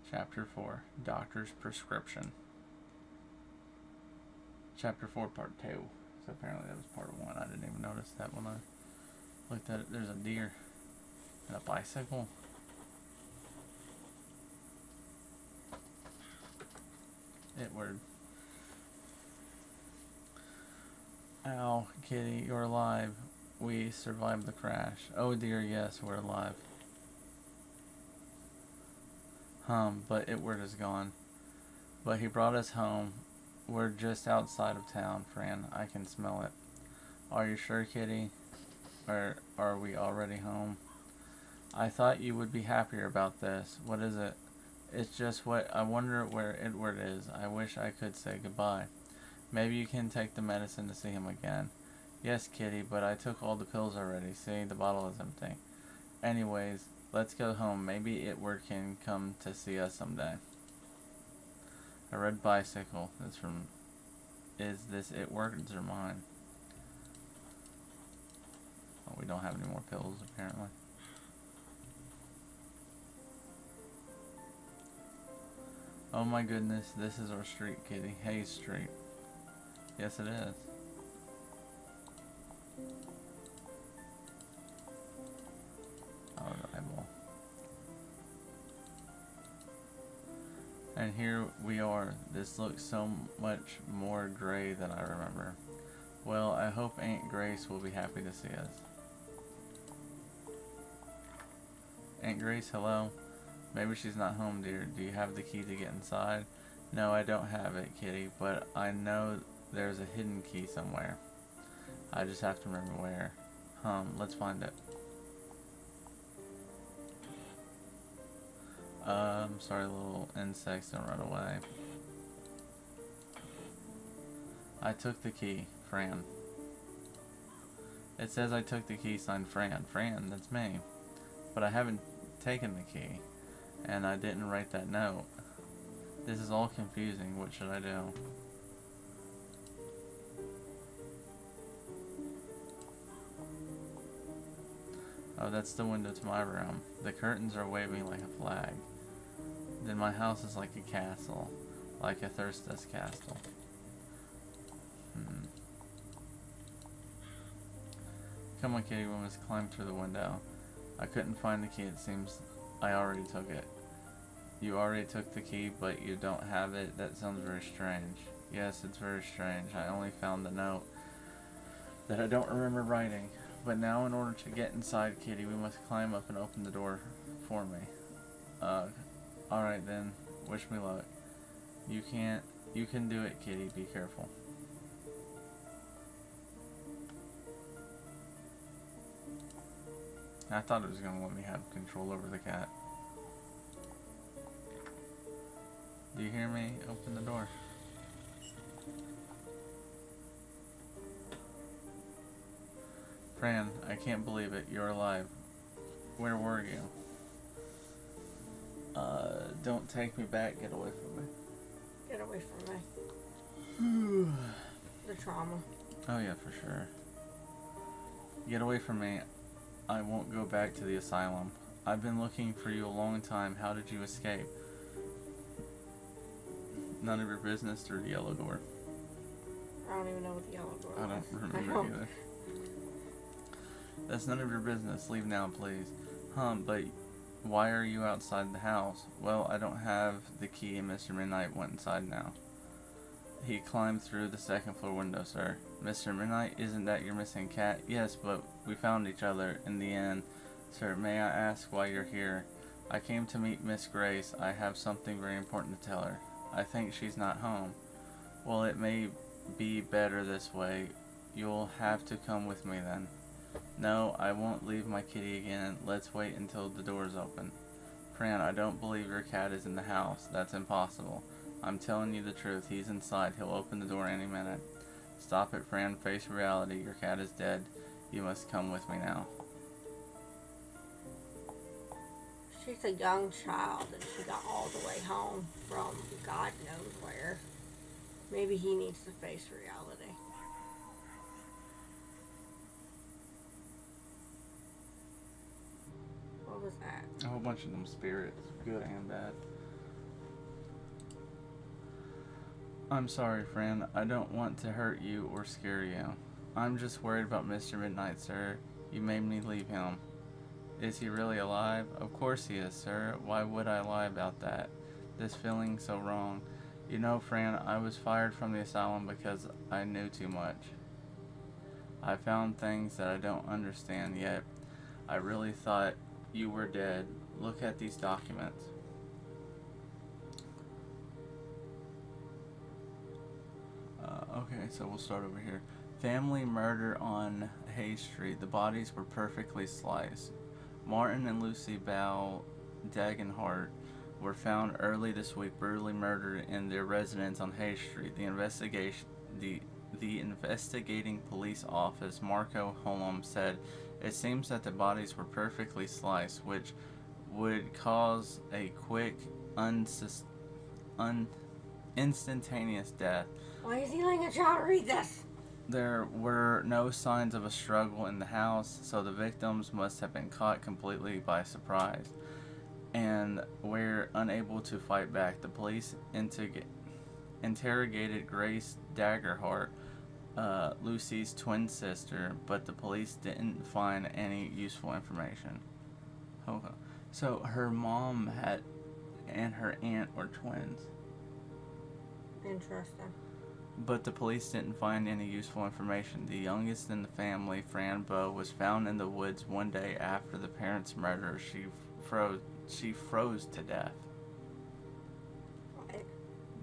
Chapter 4, Doctor's Prescription. Chapter 4, Part 2. So apparently that was Part 1. I didn't even notice that when I looked at it. There's a deer and a bicycle. Edward. Ow, kitty, you're alive. We survived the crash. Oh dear, yes, we're alive. But Edward is gone. But he brought us home. We're just outside of town, Fran. I can smell it. Are you sure, kitty? Or are we already home? I thought you would be happier about this. What is it? It's just what I wonder where Edward is. I wish I could say goodbye. Maybe you can take the medicine to see him again. Yes, kitty, but I took all the pills already. See, the bottle is empty. Anyways, let's go home. Maybe Edward can come to see us someday. A red bicycle. That's from... Is this Edward's or mine? Oh, we don't have any more pills, apparently. Oh my goodness, this is our street, kitty. Hayes Street. Yes, it is. Oh, the eyeball. And here we are. This looks so much more gray than I remember. Well, I hope Aunt Grace will be happy to see us. Aunt Grace, hello? Maybe she's not home, dear. Do you have the key to get inside? No, I don't have it, kitty, but I know there's a hidden key somewhere. I just have to remember where. Let's find it. Sorry, little insects, don't run away. I took the key, Fran. It says I took the key, signed Fran. Fran, that's me. But I haven't taken the key, and I didn't write that note. This is all confusing. What should I do? Oh, that's the window to my room. The curtains are waving like a flag. Then my house is like a castle. Like a Thurston's castle. Come on, kitty, we must climb through the window. I couldn't find the key. It seems I already took it. You already took the key, but you don't have it? That sounds very strange. Yes, it's very strange. I only found the note that I don't remember writing. But now in order to get inside, kitty, we must climb up and open the door for me. Alright then. Wish me luck. You can do it, kitty. Be careful. I thought it was going to let me have control over the cat. Do you hear me? Open the door. Fran, I can't believe it. You're alive. Where were you? Don't take me back. Get away from me. Get away from me. The trauma. Oh yeah, for sure. Get away from me. I won't go back to the asylum. I've been looking for you a long time. How did you escape? None of your business through the yellow door. I don't even know what the yellow door was. I don't remember either. That's none of your business. Leave now, please. But why are you outside the house? Well, I don't have the key and Mr. Midnight went inside now. He climbed through the second floor window, sir. Mr. Midnight, isn't that your missing cat? Yes, but we found each other in the end. Sir, may I ask why you're here? I came to meet Miss Grace. I have something very important to tell her. I think she's not home. Well, it may be better this way. You'll have to come with me then. No, I won't leave my kitty again. Let's wait until the door's open. Fran, I don't believe your cat is in the house. That's impossible. I'm telling you the truth. He's inside. He'll open the door any minute. Stop it, Fran. Face reality. Your cat is dead. You must come with me now. She's a young child and she got all the way home from God knows where. Maybe he needs to face reality. What was that? A whole bunch of them spirits, good and bad. I'm sorry, Fran. I don't want to hurt you or scare you. I'm just worried about Mr. Midnight, sir. You made me leave him. Is he really alive? Of course he is, sir. Why would I lie about that? This feeling so wrong. You know, Fran, I was fired from the asylum because I knew too much. I found things that I don't understand yet. I really thought you were dead. Look at these documents. Okay, so we'll start over here. Family murder on Hay Street. The bodies were perfectly sliced. Martin and Lucy Bell Dagenhart were found early this week, brutally murdered in their residence on Hay Street. The investigating police office, Marco Holm, said it seems that the bodies were perfectly sliced, which would cause a quick, instantaneous death. Why is he letting a child read this? There were no signs of a struggle in the house, so the victims must have been caught completely by surprise and were unable to fight back. The police interrogated Grace Dagerhart, Lucy's twin sister, but the police didn't find any useful information. Okay. So her mom and her aunt were twins. Interesting. But the police didn't find any useful information. The youngest in the family, Fran Bow, was found in the woods one day after the parents' murder. She froze to death. What?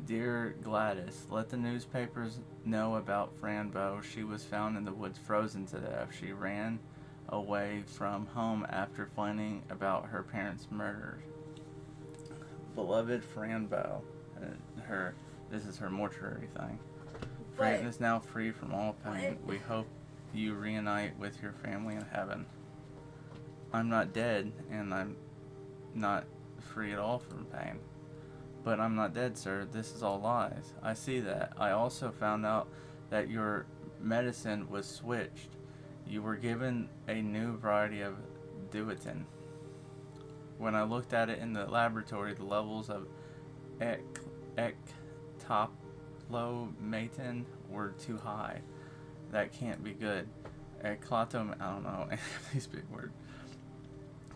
Dear Gladys, let the newspapers know about Fran Bow. She was found in the woods frozen to death. She ran away from home after finding about her parents' murders. Beloved Fran Bow, this is her mortuary thing. Fran is now free from all pain. We hope you reunite with your family in heaven. I'm not dead, and I'm not free at all from pain. But I'm not dead, sir. This is all lies. I see that. I also found out that your medicine was switched. You were given a new variety of Duotin. When I looked at it in the laboratory, the levels of ectoplomatin were too high. That can't be good. I don't know, these big words.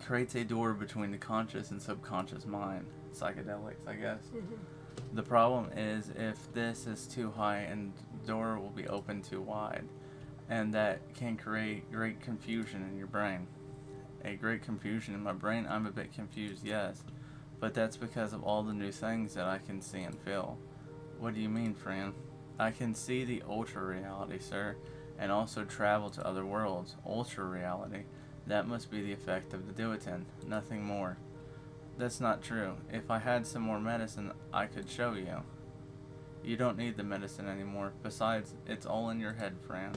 Creates a door between the conscious and subconscious mind. Psychedelics, I guess. Mm-hmm. The problem is if this is too high and the door will be open too wide. And that can create great confusion in your brain. A great confusion in my brain? I'm a bit confused, yes. But that's because of all the new things that I can see and feel. What do you mean, Fran? I can see the ultra reality, sir, and also travel to other worlds. Ultra reality. That must be the effect of the Duotin, nothing more. That's not true. If I had some more medicine, I could show you. You don't need the medicine anymore. Besides, it's all in your head, Fran.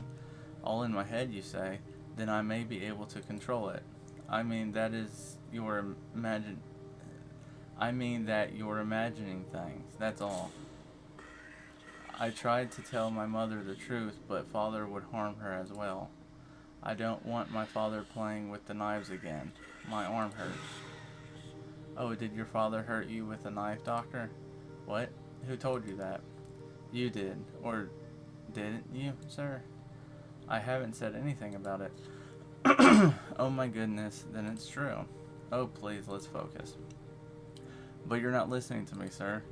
All in my head, you say? Then I may be able to control it. I mean that you're imagining things. That's all. I tried to tell my mother the truth, but father would harm her as well. I don't want my father playing with the knives again. My arm hurts. Oh, did your father hurt you with a knife, doctor? What? Who told you that? You did. Or didn't you, sir? I haven't said anything about it. Oh my goodness, then it's true. Oh, please, let's focus. But you're not listening to me, sir.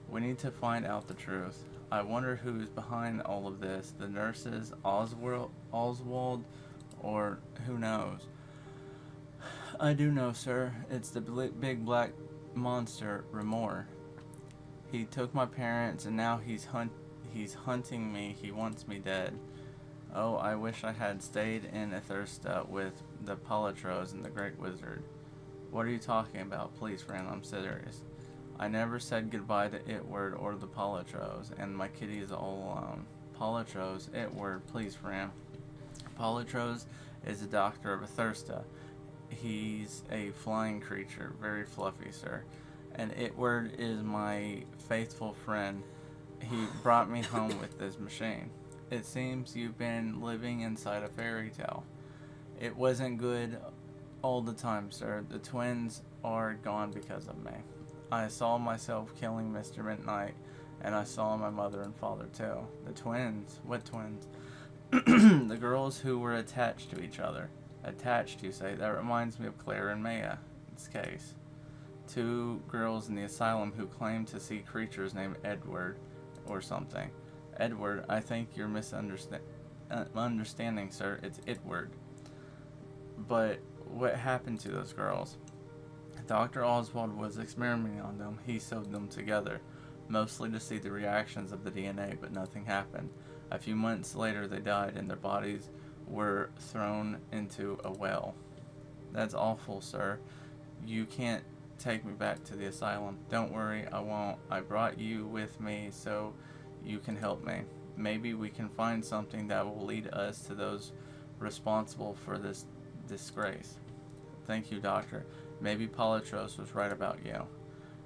We need to find out the truth. I wonder who's behind all of this. The nurses, Oswald, or who knows? I do know, sir. It's the big black monster, Remor. He took my parents, and now he's hunting me. He wants me dead. Oh, I wish I had stayed in Athursta with the Polytros and the Great Wizard. What are you talking about? Please, Fran, I'm serious. I never said goodbye to Itward or the Polytros, and my kitty is all alone. Polytros, Itward, please, Fran. Polytros is a doctor of Athursta. He's a flying creature, very fluffy, sir. And Itward is my faithful friend. He brought me home with this machine. It seems you've been living inside a fairy tale. It wasn't good all the time, sir. The twins are gone because of me. I saw myself killing Mr. Midnight And I saw my mother and father too. The twins. What twins? The girls who were attached to each other. Attached, you say? That reminds me of Claire and Maya's case. Two girls in the asylum who claimed to see creatures named Edward or something. Edward, I think you're misunderstanding, sir. It's Edward. But what happened to those girls? Dr. Oswald was experimenting on them. He sewed them together, mostly to see the reactions of the DNA, but nothing happened. A few months later, they died, and their bodies were thrown into a well. That's awful, sir. You can't take me back to the asylum. Don't worry, I won't. I brought you with me so you can help me. Maybe we can find something that will lead us to those responsible for this disgrace. Thank you, doctor. Maybe Polytros was right about you.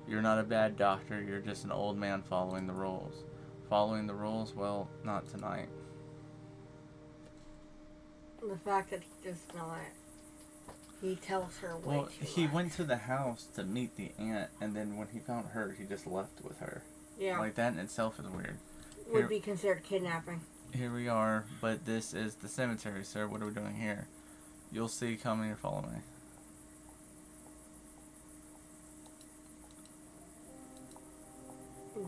You're not a bad doctor, you're just an old man following the rules. Following the rules? Well, not tonight. The fact that he does not. He tells her way Well, too he much. went to the house to meet the aunt, and then when he found her, he just left with her. Yeah. Like, that in itself is weird. Would be considered kidnapping. Here we are, but this is the cemetery, sir. What are we doing here? You'll see. Come here, follow me.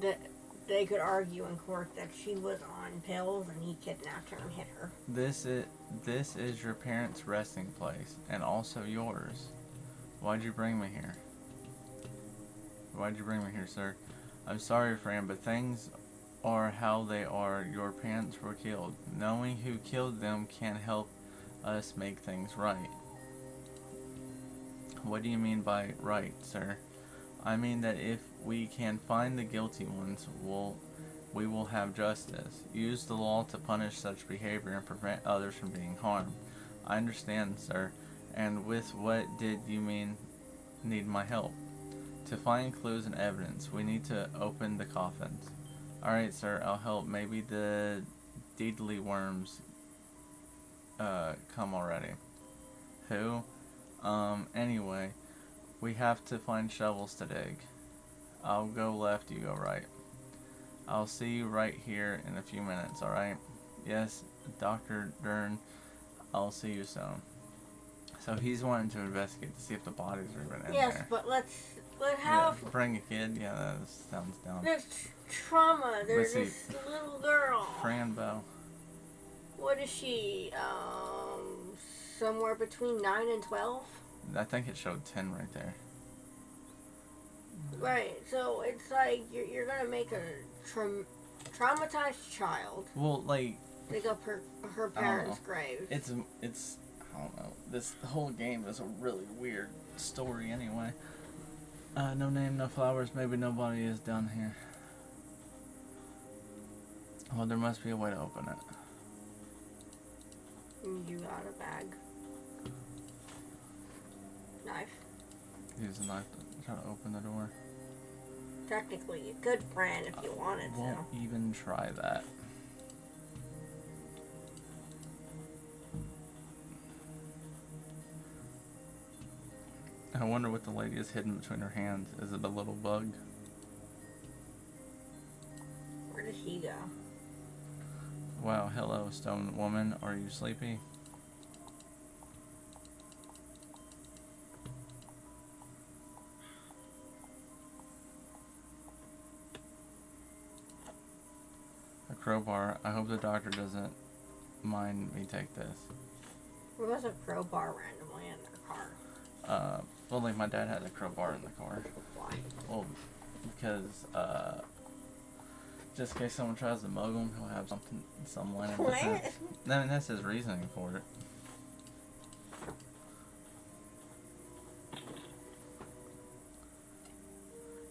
That they could argue in court that she was on pills and he kidnapped her and hit her. This is your parents' resting place, and also yours. Why'd you bring me here? Why'd you bring me here, sir? I'm sorry, Fran, but things are how they are. Your parents were killed. Knowing who killed them can help us make things right. What do you mean by right, sir? I mean that if we can find the guilty ones, we will have justice. Use the law to punish such behavior and prevent others from being harmed. I understand, sir. And with what did you mean need my help? To find clues and evidence, we need to open the coffins. Alright, sir, I'll help. Maybe the deedly worms come already. Who? Anyway, we have to find shovels to dig. I'll go left, you go right. I'll see you right here in a few minutes, alright? Yes, Dr. Dern, I'll see you soon. So he's wanting to investigate to see if the bodies are even in Yes, there. but let's Yeah, have bring a kid, yeah, that sounds dumb. this trauma. There's Let's see. this little girl. Fran Bow. What is she? Somewhere between 9 and 12? I think it showed 10 right there. Right, so it's like you're gonna make a traumatized child Well, like, dig up her parents' grave. it's I don't know. This whole game is a really weird story anyway. No name, no flowers. Maybe nobody is down here. Well, there must be a way to open it. You got a bag. Knife. Use a knife to try to open the door. Technically, you could, Fran, if you wanted Won't to. even try that. I wonder what the lady is hidden between her hands. Is it a little bug? Where did he go? Wow, hello, stone woman. Are you sleepy? A crowbar. I hope the doctor doesn't mind me take this. There was a crowbar randomly in their car. Well, like my dad had a crowbar in the car. Why? Well, because, just in case someone tries to mug him, he'll have some line of What? defense. I mean, that's his reasoning for it.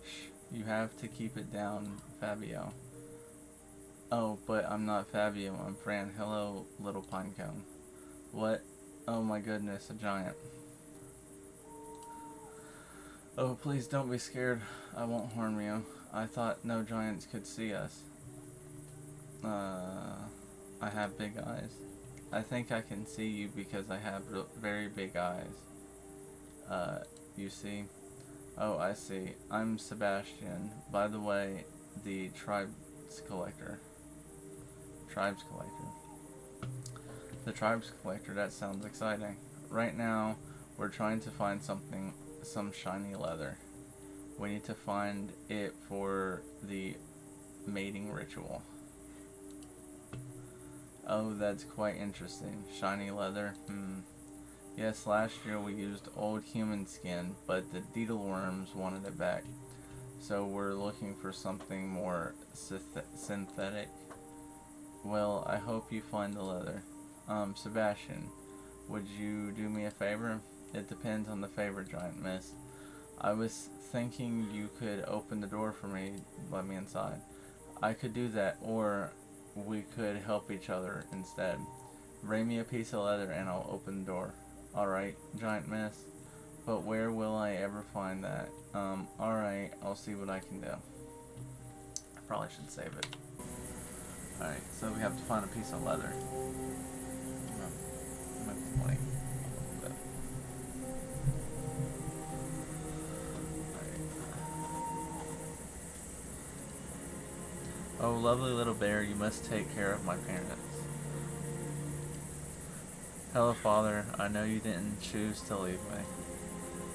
Shh, you have to keep it down, Fabio. Oh, but I'm not Fabio, I'm Fran. Hello, little pinecone. What? Oh my goodness, a giant. Oh, please don't be scared. I won't harm you. I thought no giants could see us. I have big eyes. I think I can see you because I have very big eyes. You see? Oh, I see. I'm Sebastian. By the way, the collector. Tribes collector. The tribes collector, that sounds exciting. Right now, we're trying to find some shiny leather. We need to find it for the mating ritual. Oh, that's quite interesting. Shiny leather? Yes, last year we used old human skin, but the beetle worms wanted it back. So we're looking for something more synthetic. Well, I hope you find the leather. Sebastian, would you do me a favor? It depends on the favor, giant miss. I was thinking you could open the door for me, let me inside. I could do that, or we could help each other instead. Bring me a piece of leather and I'll open the door. Alright, giant miss. But where will I ever find that? Alright, I'll see what I can do. I probably should save it. Alright, so we have to find a piece of leather. Like, oh, lovely little bear, you must take care of my parents. Hello, Father. I know you didn't choose to leave me,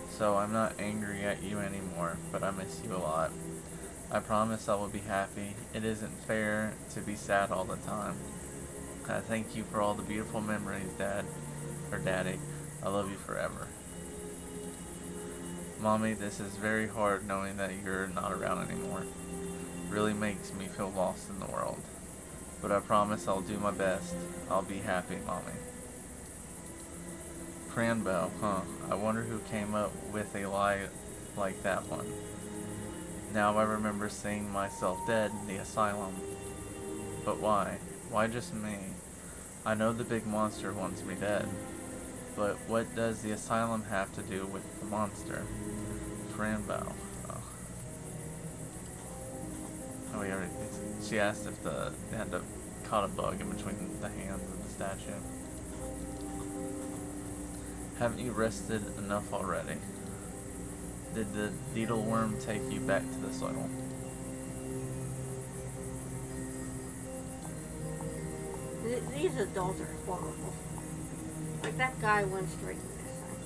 so I'm not angry at you anymore, but I miss you a lot. I promise I will be happy. It isn't fair to be sad all the time. I thank you for all the beautiful memories, Dad, or Daddy. I love you forever. Mommy, this is very hard knowing that you're not around anymore. Really makes me feel lost in the world. But I promise I'll do my best. I'll be happy, Mommy. Cranbell, huh? I wonder who came up with a lie like that one. Now I remember seeing myself dead in the asylum. But why? Why just me? I know the big monster wants me dead. But what does the asylum have to do with the monster? Cranbell. Oh, we already. She asked if they had caught a bug in between the hands of the statue. Haven't you rested enough already? Did the beetle worm take you back to the soil? These adults are horrible. Like that guy went straight to this thing.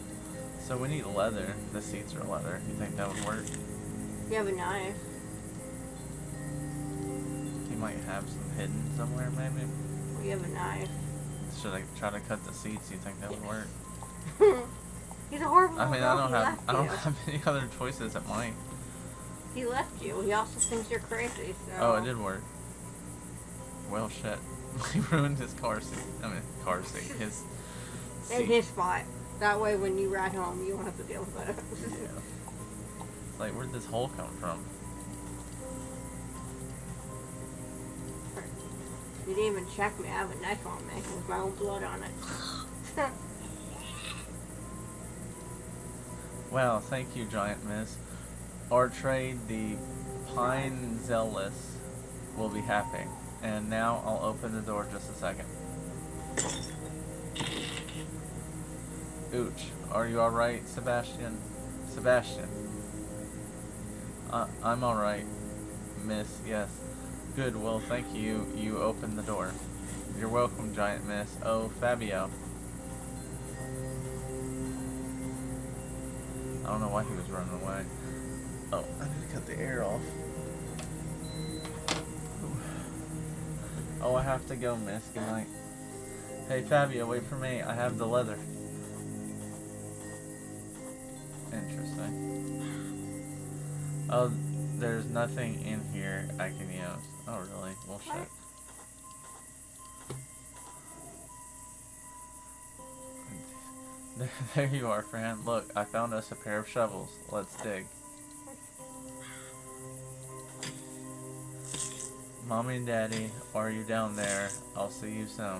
So we need leather. The seats are leather. You think that would work? You have a knife. He might have some hidden somewhere, maybe. You have a knife. Should I try to cut the seats? You think that would work? He's a horrible. I mean, I don't left have any other choices. It might. He left you. He also thinks you're crazy. So. Oh, it did work. Well, shit. He ruined his car seat. Car seat. His seat. In his spot. That way, when you ride home, you won't have to deal with it. Yeah. It's like, where'd this hole come from? You didn't even check me. I have a knife on me with my own blood on it. Wow, thank you, Giant Miss. Our trade, the Pine Zealous, will be happy. And now I'll open the door just a second. Ooch, are you alright, Sebastian? Sebastian. I'm alright, Miss, yes. Good, well, thank you. You opened the door. You're welcome, Giant Miss. Oh, Fabio. I don't know why he was running away. Oh, I need to cut the air off. Oh, I have to go, Miss. Good night. Hey, Fabio, wait for me. I have the leather. Interesting. Oh, there's nothing in here I can use. Oh, really? Well, shit. There you are, Fran. Look, I found us a pair of shovels. Let's dig. Mommy and Daddy, are you down there? I'll see you soon.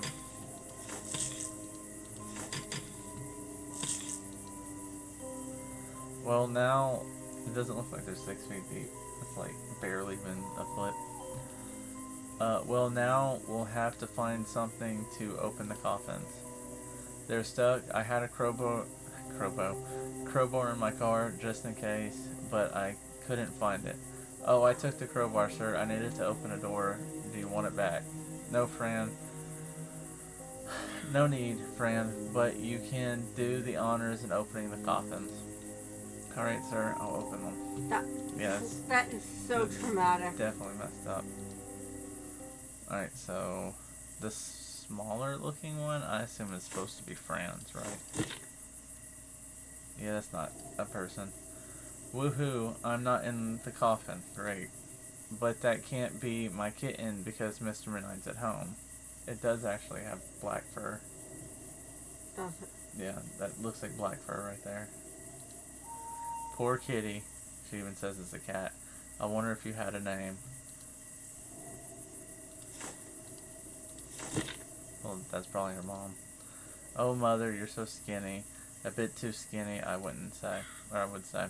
Well, now, it doesn't look like they're 6 feet deep. It's like barely even a foot. Well, now we'll have to find something to open the coffins. They're stuck. I had a crowbar in my car just in case, but I couldn't find it. Oh, I took the crowbar, sir. I needed to open a door. Do you want it back? No, Fran. No need, Fran, but you can do the honors in opening the coffins. Alright, sir, I'll open them. Yes. That is so traumatic. Definitely messed up. Alright, so the smaller looking one, I assume is supposed to be Fran's, right? Yeah, that's not a person. Woohoo, I'm not in the coffin. Great. But that can't be my kitten because Mr. Midnight's at home. It does actually have black fur. Does it? Yeah, that looks like black fur right there. Poor kitty. She even says it's a cat. I wonder if you had a name. Well, that's probably her mom. Oh, mother, you're so skinny. A bit too skinny, I wouldn't say. Or I would say.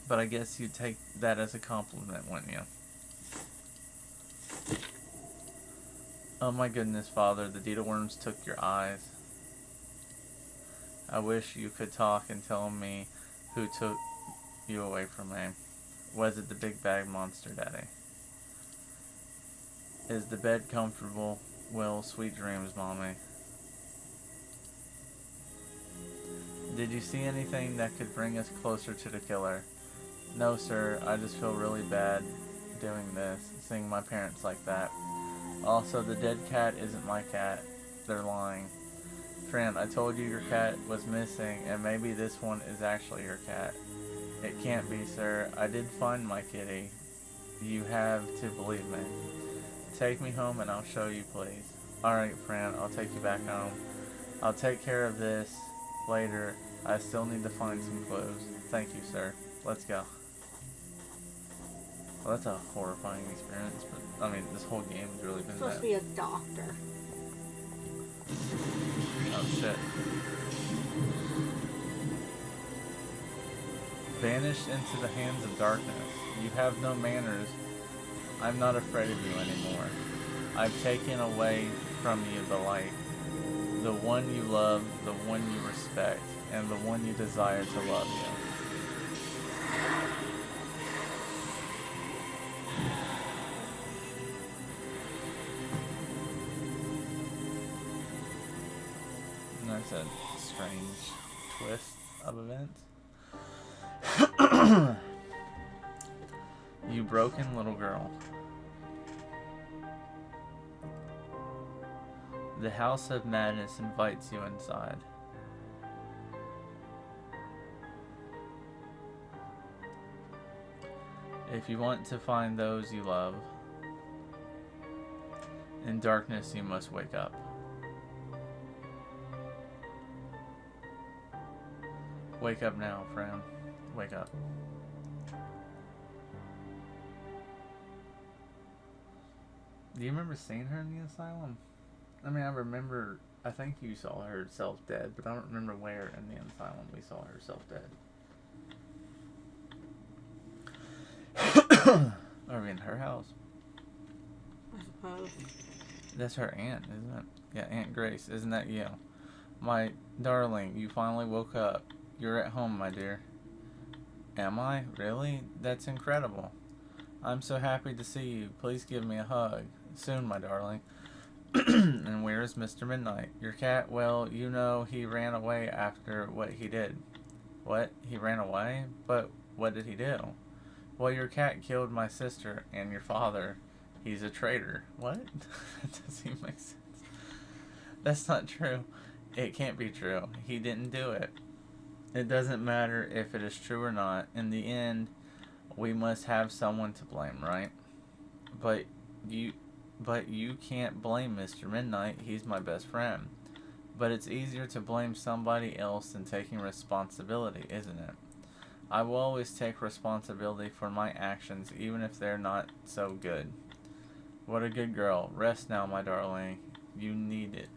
But I guess you'd take that as a compliment, wouldn't you? Oh my goodness, Father, the Deedleworms took your eyes. I wish you could talk and tell me who took you away from me. Was it the big bag monster, Daddy? Is the bed comfortable? Well, sweet dreams, Mommy. Did you see anything that could bring us closer to the killer? No, sir. I just feel really bad doing this, seeing my parents like that. Also, the dead cat isn't my cat. They're lying. Fran, I told you your cat was missing, and maybe this one is actually your cat. It can't be, sir. I did find my kitty. You have to believe me. Take me home and I'll show you, please. Alright, Fran, I'll take you back home. I'll take care of this later. I still need to find some clues. Thank you, sir. Let's go. Well, that's a horrifying experience, but, I mean, this whole game has really been Supposed that. to be a doctor. Oh, shit. Vanished into the hands of darkness. You have no manners. I'm not afraid of you anymore. I've taken away from you the light. The one you love, the one you respect, and the one you desire to love you. And that's a strange twist of events. You broken little girl. The House of Madness invites you inside. If you want to find those you love, in darkness you must wake up. Wake up now, Fran. Wake up. Do you remember seeing her in the asylum? I mean, I think you saw herself dead, but I don't remember where in the asylum we saw herself dead. Are we in her house? I suppose. That's her aunt, isn't it? Yeah, Aunt Grace. Isn't that you? My darling, you finally woke up. You're at home, my dear. Am I? Really? That's incredible. I'm so happy to see you. Please give me a hug. Soon, my darling. And where is Mr. Midnight? Your cat? Well, you know he ran away after what he did. What? He ran away? But what did he do? Well, your cat killed my sister and your father. He's a traitor. What? That doesn't even make sense. That's not true. It can't be true. He didn't do it. It doesn't matter if it is true or not. In the end, we must have someone to blame, right? But you can't blame Mr. Midnight. He's my best friend. But it's easier to blame somebody else than taking responsibility, isn't it? I will always take responsibility for my actions, even if they're not so good. What a good girl. Rest now, my darling. You need it.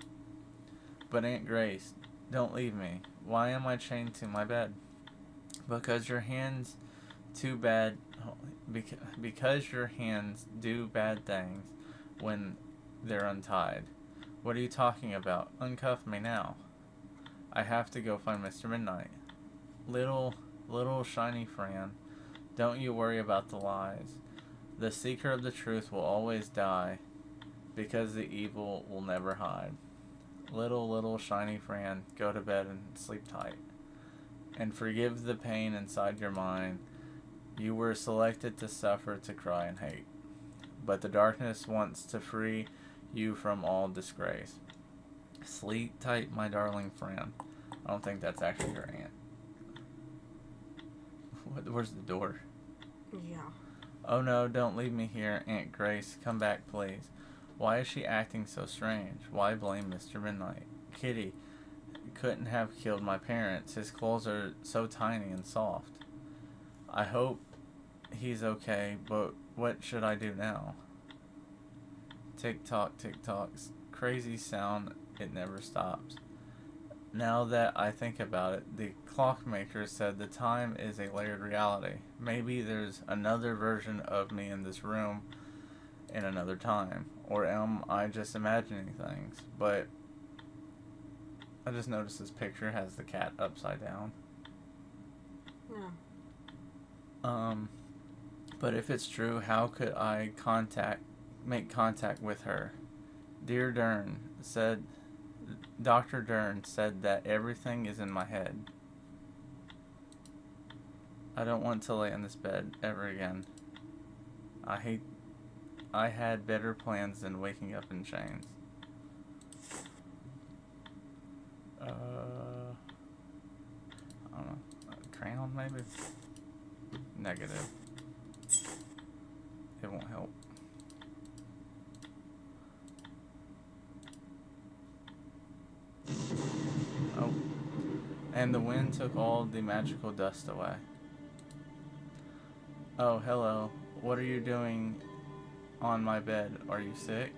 But Aunt Grace, don't leave me. Why am I chained to my bed? Because your hands because your hands do bad things when they're untied. What are you talking about? Uncuff me now. I have to go find Mr. Midnight. Little shiny Fran, don't you worry about the lies. The seeker of the truth will always die, because the evil will never hide. Little shiny Fran, go to bed and sleep tight. And forgive the pain inside your mind. You were selected to suffer, to cry and hate. But the darkness wants to free you from all disgrace. Sleep tight, my darling Fran. I don't think that's actually your aunt. Where's the door? Yeah. Oh no, don't leave me here, Aunt Grace. Come back, please. Why is she acting so strange? Why blame Mr. Midnight? Kitty couldn't have killed my parents. His claws are so tiny and soft. I hope he's okay, but what should I do now? Tick tock, crazy sound, it never stops. Now that I think about it, the clockmaker said the time is a layered reality. Maybe there's another version of me in this room in another time. Or am I just imagining things? But I just noticed this picture has the cat upside down. Yeah. But if it's true, how could I make contact with her? Dear Dern said, Dr. Dern said that everything is in my head. I don't want to lay in this bed ever again. I had better plans than waking up in chains. I don't know. A crayon, maybe? Negative. It won't help. Oh. And the wind took all the magical dust away. Oh, hello. What are you doing on my bed? Are you sick?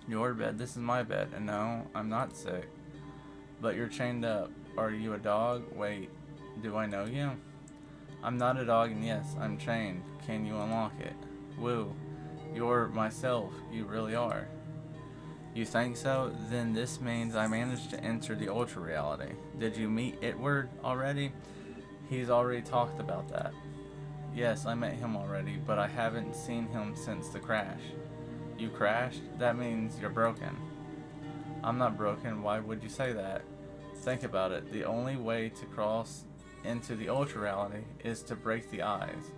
Your bed? This is my bed. And no, I'm not sick. But you're chained up. Are you a dog? Wait, do I know you? I'm not a dog, and yes, I'm chained. Can you unlock it? Woo. You're myself. You really are. You think so? Then this means I managed to enter the ultra reality. Did you meet Itward already? He's already talked about that. Yes, I met him already, but I haven't seen him since the crash. You crashed? That means you're broken. I'm not broken. Why would you say that? Think about it. The only way to cross into the ultra reality is to break the eyes.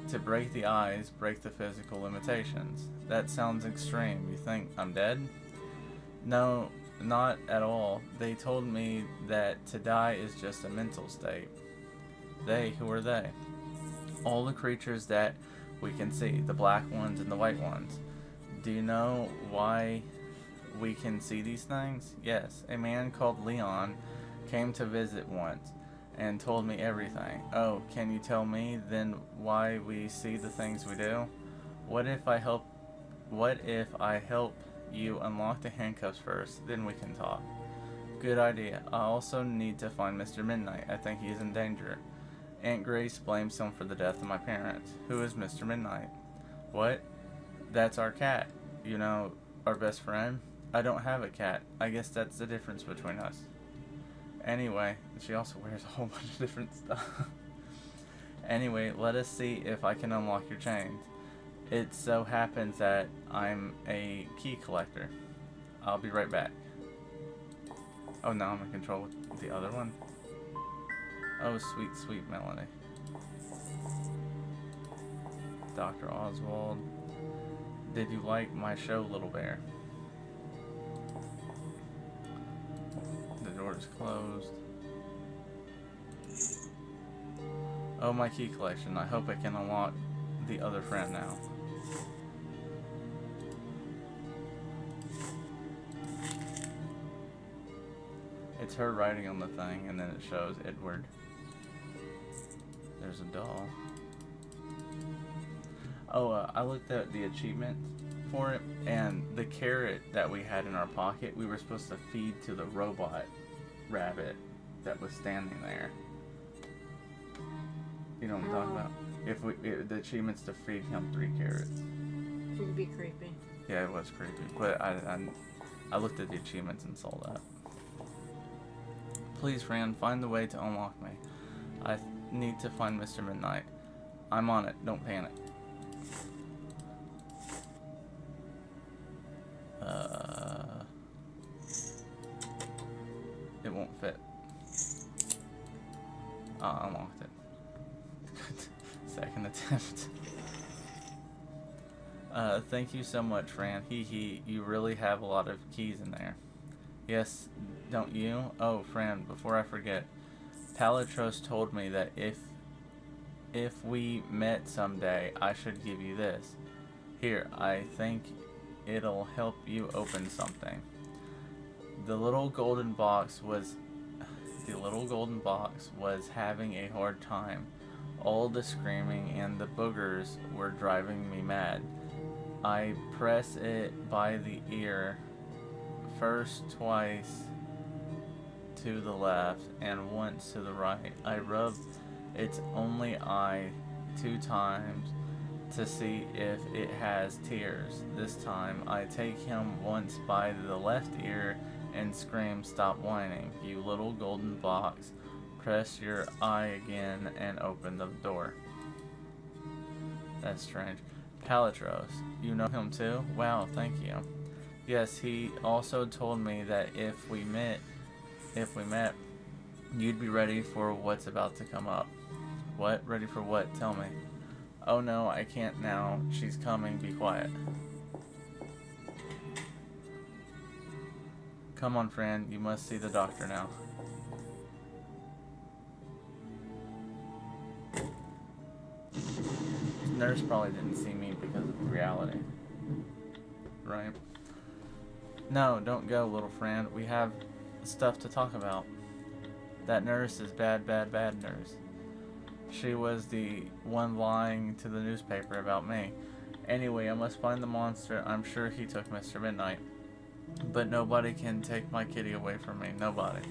To break the eyes, break the physical limitations. That sounds extreme. You think I'm dead? No, not at all. They told me that to die is just a mental state. They, who are they? All the creatures that we can see, the black ones and the white ones. Do you know why we can see these things? Yes, a man called Leon came to visit once and told me everything. Oh, can you tell me then why we see the things we do? What if I help you unlock the handcuffs first, then we can talk. Good idea. I also need to find Mr. Midnight. I think he's in danger. Aunt Grace blames him for the death of my parents. Who is Mr. Midnight? What? That's our cat. You know, our best friend? I don't have a cat. I guess that's the difference between us. Anyway, she also wears a whole bunch of different stuff. Anyway, let us see if I can unlock your chains. It so happens that I'm a key collector. I'll be right back. Oh, now I'm in control with the other one. Oh, sweet Melanie. Dr. Oswald. Did you like my show, Little Bear? The door is closed. Oh, my key collection. I hope I can unlock the other friend now. It's her writing on the thing, and then it shows Edward. There's a doll. Oh, I looked at the achievement for it, and the carrot that we had in our pocket, we were supposed to feed to the robot rabbit that was standing there. You know what I'm talking about? The achievement's to feed him 3 carrots. It would be creepy. Yeah, it was creepy, but I looked at the achievements and saw that. Please, Fran, find the way to unlock me. I need to find Mr. Midnight. I'm on it. Don't panic. It won't fit. I unlocked it. Second attempt. Thank you so much, Fran. You really have a lot of keys in there. Yes, don't you? Oh, Fran, before I forget, Palatros told me that if we met someday, I should give you this. Here, I think it'll help you open something. The little golden box was having a hard time. All the screaming and the boogers were driving me mad. I press it by the ear, first twice to the left and once to the right. I rub its only eye 2 times to see if it has tears. This time I take him once by the left ear and scream, "Stop whining, you little golden box." Press your eye again and open the door. That's strange. Palatros, you know him too? Wow, thank you. Yes, he also told me that if we met, you'd be ready for what's about to come up. What? Ready for what? Tell me. Oh no, I can't now. She's coming. Be quiet. Come on, Fran. You must see the doctor now. Nurse probably didn't see me because of reality. Right? No, don't go, little Fran. We have stuff to talk about. That nurse is bad nurse. She was the one lying to the newspaper about me. Anyway, I must find the monster. I'm sure he took Mr. Midnight. But nobody can take my kitty away from me. Nobody.